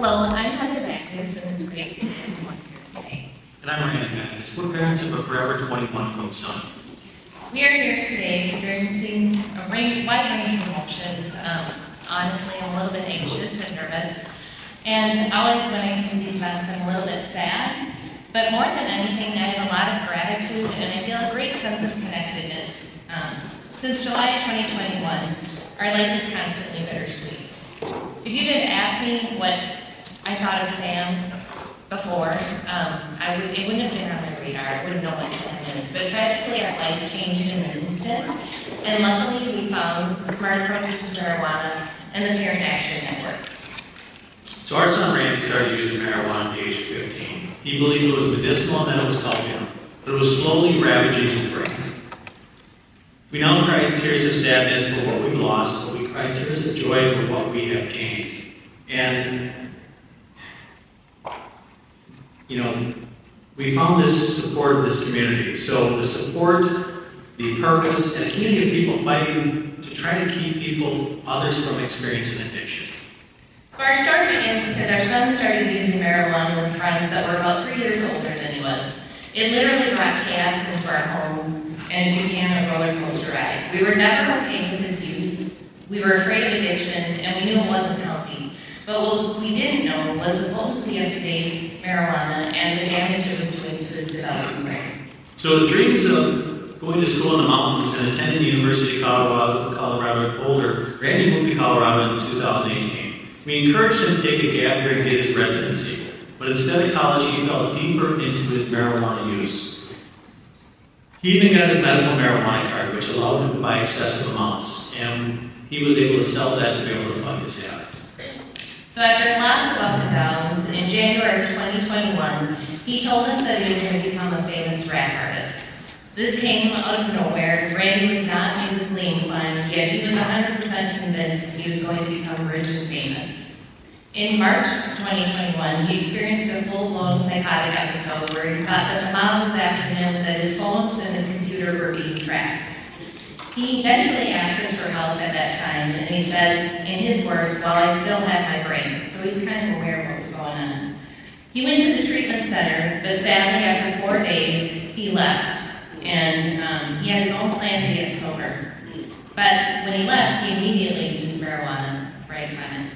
Hello, I'm Bacchus, and it's great to see everyone here today. And I'm Randy Bacchus. We're parents of a Forever 21-year-old son. We are here today experiencing a wide range of emotions. Honestly, I'm a little bit anxious and nervous. And always when I come to these events, I'm a little bit sad. But more than anything, I have a lot of gratitude and I feel a great sense of connectedness. Since July 2021, our life is constantly bittersweet. If you did ask me what I thought of Sam before, it wouldn't have been on my radar. I wouldn't know what Sam is. But tragically, our life changed in an instant. And luckily, we found the Smart Approaches to Marijuana and the Parent Action Network. So our son Randy started using marijuana at the age of 15. He believed it was medicinal and that it was helping him, but it was slowly ravaging his brain. We now cry tears of sadness for what we've lost, but we cry tears of joy for what we have gained. And, we found this support in this community. So the support, the purpose, and a community of people fighting to try to keep others from experiencing addiction. So our story begins because our son started using marijuana with friends that were about 3 years older than he was. It literally brought chaos into our home and it began a roller coaster ride. We were never okay with his use. We were afraid of addiction and we knew it wasn't healthy. But what we didn't know was the potency of today's marijuana and the damage it was doing to his developing brain. So the dreams of going to school in the mountains and attending the University of Colorado at Boulder, Randy moved to Colorado in 2018. We encouraged him to take a gap year and get his residency, but instead of college, he fell deeper into his marijuana use. He even got his medical marijuana card, which allowed him to buy excessive amounts, and he was able to sell that to be able to fund his habit. So after lots of up and downs, in January of 2021, he told us that he was going to become a famous rap artist. This came out of nowhere. Randy was not musically inclined, yet he was 100% convinced he was going to become rich and famous. In March 2021, he experienced a full-blown psychotic episode where he thought that the mom was after him, that his phones and his computer were being tracked. He eventually asked us for help at that time, and he said, in his words, "Well, I still have my brain." So he's kind of aware of what was going on. He went to the treatment center, but sadly, after 4 days, he left. And he had his own plan to get sober. But when he left, he immediately used marijuana right on it.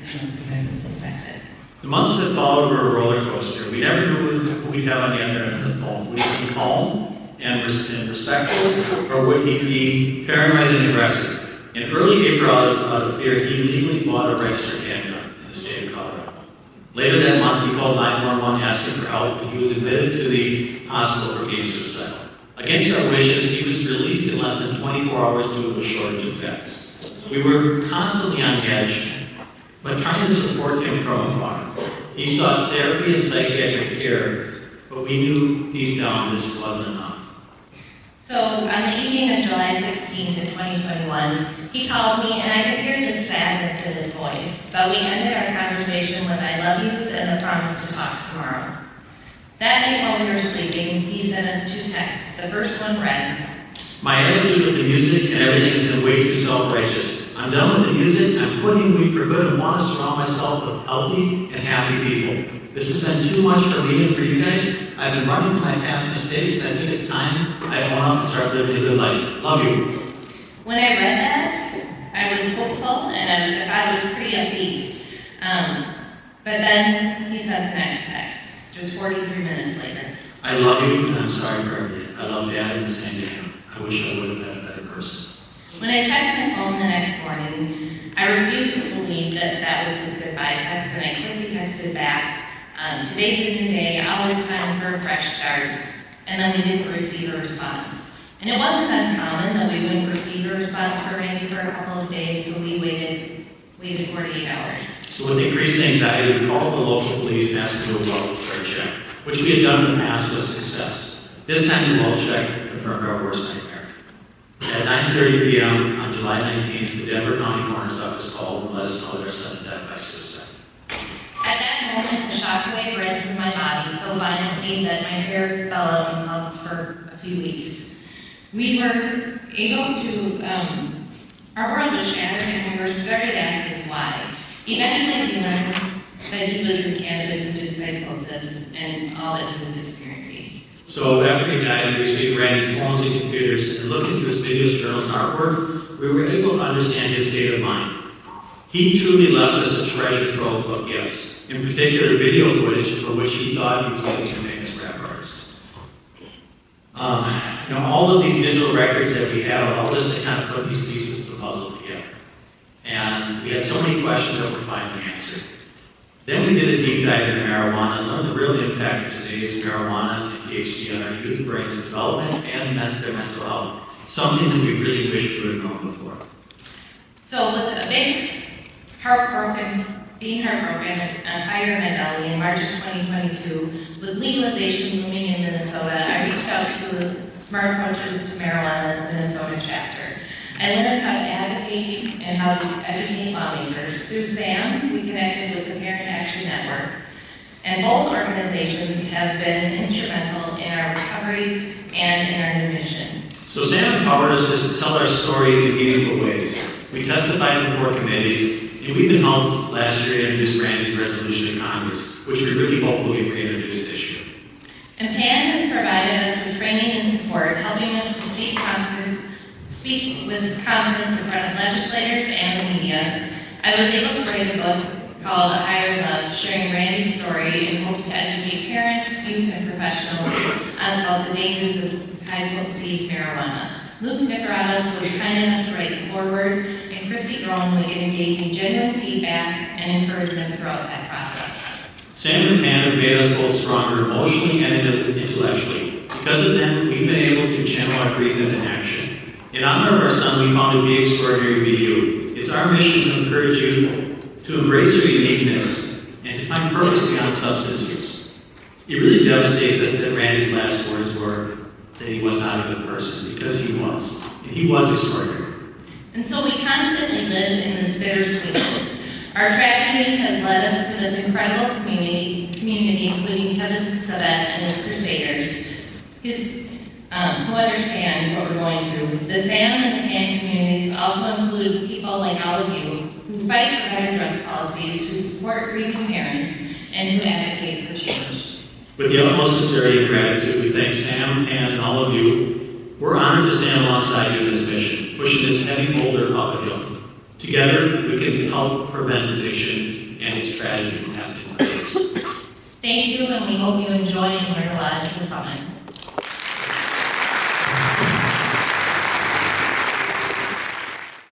The months that followed were a roller coaster. We never knew who we'd have on the other end of the phone. Would he be calm and respectful, or would he be paranoid and aggressive? In early April, out of fear, he legally bought a registered handgun in the state of Colorado. Later that month, he called 911 asking for help, and he was admitted to the hospital for being suicidal. Against our wishes, he was released in less than 24 hours due to a shortage of beds. We were constantly on edge, but trying to support him from afar. He sought therapy and psychiatric care, but we knew deep down this wasn't enough. So on the evening of July 16th of 2021, he called me and I could hear the sadness in his voice, but we ended our conversation with "I love yous" and the promise to talk tomorrow. That night while we were sleeping, he sent us 2 texts. The first one read, "My attitude with the music and everything has been way too self-righteous. I'm done with the music, I'm quitting weed for good and want to surround myself with healthy and happy people. This has been too much for me and for you guys. I've been running from my past mistakes, and I think it's time I own up and start living a good life. Love you." When I read that, I was hopeful and I was pretty upbeat. But then he sent the next text, just 43 minutes later. "I love you, and I'm sorry for everything. I love Dad and the same to him. I wish I would have been a better person." When I checked my phone the next morning, I refused to believe that that was his goodbye text, and I quickly texted back, "Today's a new day, always time for a fresh start." And then we didn't receive a response. And it wasn't uncommon that we wouldn't receive a response for Randy for a couple of days, so we waited 48 hours. So with increased anxiety, we called the local police and asked them to do a welfare check, which we had done in the past with success. This time the well check confirmed our worst nightmare. At 9:30 p.m. on July 19th, the Denver County Coroner's Office called and let us know their son died by suicide. At that moment, the shockwave ran through my body so violently that my hair fell out in clumps for a few weeks. We were able to, our world was shattered and we were started asking why. Eventually we learned that he was in cannabis-induced psychosis and all that he was experiencing. So after he died, we received Randy's phones and computers, and looking through his videos, journals, and artwork, we were able to understand his state of mind. He truly left us a treasure trove of gifts, in particular video footage for which he thought he was going to be a famous rap artist. All of these digital records that we have allowed us to kind of put these pieces of the puzzle together. And we had so many questions that were finally answered. Then we did a deep dive into marijuana and learned the real impact of today's marijuana and THC on our youth brain's development and their mental health, something that we really wish we would have known before. So with a big being heartbroken on fire in my belly in March of 2022, with legalization looming in Minnesota, I reached out to Smart Approaches to Marijuana Minnesota chapter. I learned how to advocate and how to educate lawmakers. Through SAM, we connected with the Parent Action Network, and both organizations have been instrumental in our recovery and in our new mission. So SAM empowered us to tell our story in meaningful ways. We testified before committees, and we've been helped last year to introduce Randy's resolution to Congress, which we really hope will be reintroduced this year. And PAN has provided us with training and support, helping us to speak with confidence in front of legislators and the media. I was able to write a book called A Higher Love, sharing Randy's story in hopes to educate parents, youth, and professionals about the dangers of high-potency marijuana. Luke Nicarados was kind enough to write the foreword, and Chrissy Groenwegen gave me genuine feedback and encouragement throughout that process. Sam and Pam have made us both stronger emotionally and intellectually. Because of them, we've been able to channel our grief into action. In honor of our son, we founded Be Extraordinary, Be You. It's our mission to encourage you to embrace your uniqueness and to find purpose beyond substance use. It really devastates us that Randy's last words were that he was not a good person, because he was. And he was extraordinary. And so we constantly live in this bittersweetness. Our tragedy has led us to this incredible community, including Kevin Sabat and his Crusaders, who understand what we're going through. The SAM and the PAN communities also include people like all of you who fight for better drug policies, who support grieving parents, and who advocate for change. With the utmost sincerity and gratitude, we thank Sam, Pam, and all of you. We're honored to stand alongside you in this mission, pushing this heavy boulder up a hill. Together, we can help prevent addiction and its tragedy from happening like this. Thank you, and we hope you enjoy and learn a lot at the summit.